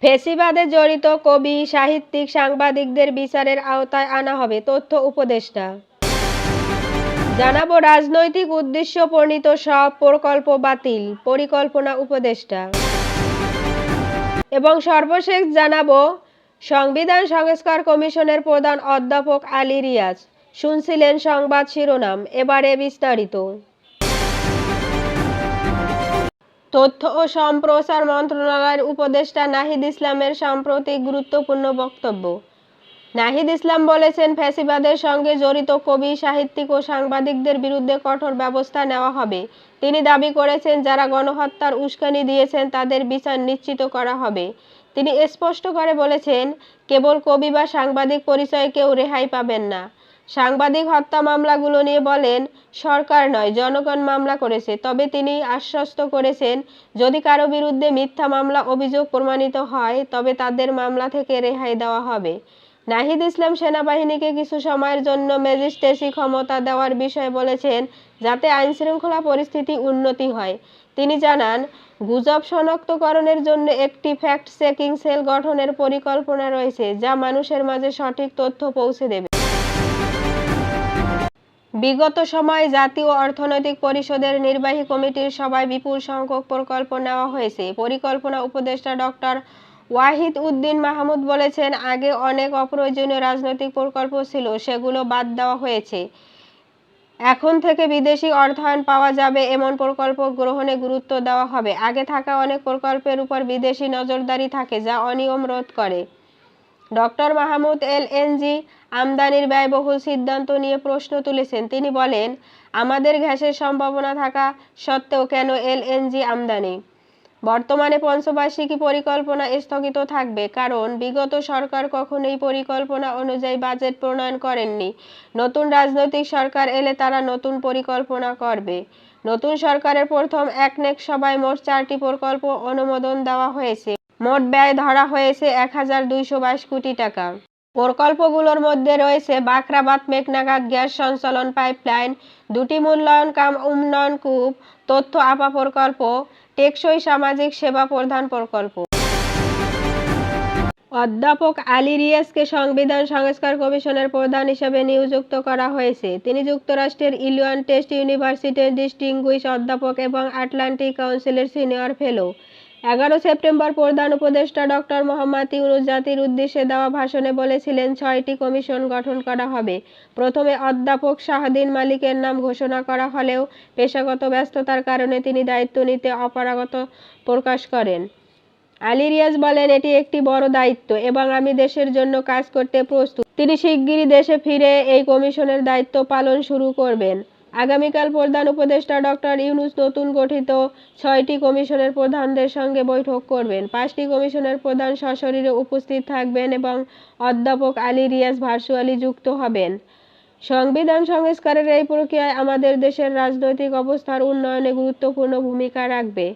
ফ্যাসিবাদে জড়িত কবি, সাহিত্যিক, সাংবাদিকদের বিচারের আওতায় আনা হবে, তথ্য উপদেষ্টা। জানাবো রাজনৈতিক উদ্দেশ্য প্রণীত সব প্রকল্প বাতিল, পরিকল্পনা উপদেষ্টা। এবং সর্বশেষ জানাবো সংবিধান সংস্কার কমিশনের প্রধান অধ্যাপক আলী রিয়াজ। শুনছিলেন সংবাদ শিরোনাম, এবারে বিস্তারিত। তথ্য ও সম্প্রচার মন্ত্রণালয়ের উপদেষ্টা নাহিদ ইসলামের সাম্প্রতিক গুরুত্বপূর্ণ বক্তব্য। নাহিদ ইসলাম বলেছেন, ফ্যাসিবাদের সঙ্গে জড়িত কবি, সাহিত্যিক ও সাংবাদিকদের বিরুদ্ধে কঠোর ব্যবস্থা নেওয়া হবে। তিনি দাবি করেছেন, যারা গণহত্যার উস্কানি দিয়েছেন তাদের বিচার নিশ্চিত করা হবে। তিনি স্পষ্ট করে বলেছেন, কেবল কবি বা সাংবাদিক পরিচয়ে কেউ রেহাই পাবেন না। সাংবাদিক হত্যা মামলাগুলো নিয়ে বলেন, সরকার নয়, জনগণ মামলা করেছে। তবে তিনি আশ্বস্ত করেছেন, যদি কারো বিরুদ্ধে মিথ্যা মামলা অভিযোগ প্রমাণিত হয় তবে তাদের মামলা থেকে রেহাই দেওয়া হবে। নাহিদ ইসলাম সেনাবাহিনীকে কিছু সময়ের জন্য ম্যাজিস্ট্রেসি ক্ষমতা দেওয়ার বিষয়ে বলেছেন, যাতে আইনশৃঙ্খলা পরিস্থিতি উন্নতি হয়। তিনি জানান, গুজব শনাক্তকরণের জন্য একটি ফ্যাক্ট চেকিং সেল গঠনের পরিকল্পনা রয়েছে, যা মানুষের মাঝে সঠিক তথ্য পৌঁছে দেবে। বিগত সময়ে জাতীয় অর্থনৈতিক পরিষদের নির্বাহী কমিটির সভায় বিপুল সংখ্যক প্রকল্প নেওয়া হয়েছে। পরিকল্পনা উপদেষ্টা ডক্টর ওয়াহিদ উদ্দিন মাহমুদ বলেছেন, আগে অনেক অপ্রয়োজনীয় রাজনৈতিক প্রকল্প ছিল, সেগুলো বাদ দেওয়া হয়েছে। এখন থেকে বিদেশি অর্থায়ন পাওয়া যাবে এমন প্রকল্প গ্রহণে গুরুত্ব দেওয়া হবে। আগে থাকা অনেক প্রকল্পের উপর বিদেশি নজরদারি থাকে, যা অনিয়ম রোধ করে। ডক্টর মাহমুদ এলএনজি আমদানির ব্যয়বহুল সিদ্ধান্ত নিয়ে প্রশ্ন তুলেছেন। তিনি বলেন, আমাদের গ্যাসের সম্ভাবনা থাকা সত্ত্বেও কেন এলএনজি আমদানি? বর্তমানে পঞ্চবার্ষিকী পরিকল্পনা স্থগিত থাকবে, কারণ বিগত সরকার কখনোই পরিকল্পনা অনুযায়ী বাজেট প্রণয়ন করেননি। নতুন রাজনৈতিক সরকার এলে তারা নতুন পরিকল্পনা করবে। নতুন সরকারের প্রথম একনেক সভায় মোট 4টি প্রকল্প অনুমোদন দেওয়া হয়েছে। মোট ব্যয় ধরা হয়েছে 1222 কোটি টাকা। প্রকল্পগুলোর মধ্যে রয়েছে বাখরাবাদ মেঘনাঘাট গ্যাস সঞ্চালন পাইপলাইন, 2টি মূল্যায়ন কাম উন্নয়ন কূপ, তথ্য আপা প্রকল্প, টেকসই সামাজিক সেবা প্রধান প্রকল্প। অধ্যাপক আলী রিয়াজকে সংবিধান সংস্কার কমিশনের প্রধান হিসেবে নিযুক্ত করা হয়েছে। তিনি যুক্তরাষ্ট্রের ইলিনয় স্টেট ইউনিভার্সিটির ডিস্টিংগুইশড অধ্যাপক এবং আটলান্টিক কাউন্সিলের সিনিয়র ফেলো। 11 সেপ্টেম্বর প্রধান উপদেষ্টা ডক্টর মোহাম্মদ ইউনূস জাতির উদ্দেশ্যে দেওয়া ভাষণে বলেছিলেন, 6টি কমিশন গঠন করা হবে। প্রথমে অধ্যাপক শাহদিন মালিকের নাম ঘোষণা করা হলেও পেশাগত ব্যস্ততার কারণে তিনি দায়িত্ব নিতে অপারগতা প্রকাশ করেন। আলী রিয়াজ বলেন, এটি একটি বড় দায়িত্ব এবং আমি দেশের জন্য কাজ করতে প্রস্তুত। তিনি শিগগিরই দেশে ফিরে এই কমিশনের দায়িত্ব পালন শুরু করবেন। আগামীকাল প্রধান উপদেষ্টা ডক্টর ইউনূস নতুন গঠিত 6টি কমিশনের প্রধানদের সঙ্গে বৈঠক করবেন। 5টি কমিশনের প্রধান সশরীরে উপস্থিত থাকবেন এবং অধ্যাপক আলী রিয়াজ ভার্চুয়ালি যুক্ত হবেন। সংবিধান সংস্কারের এই প্রক্রিয়ায় আমাদের দেশের রাজনৈতিক অবস্থার উন্নয়নে গুরুত্বপূর্ণ ভূমিকা রাখবে।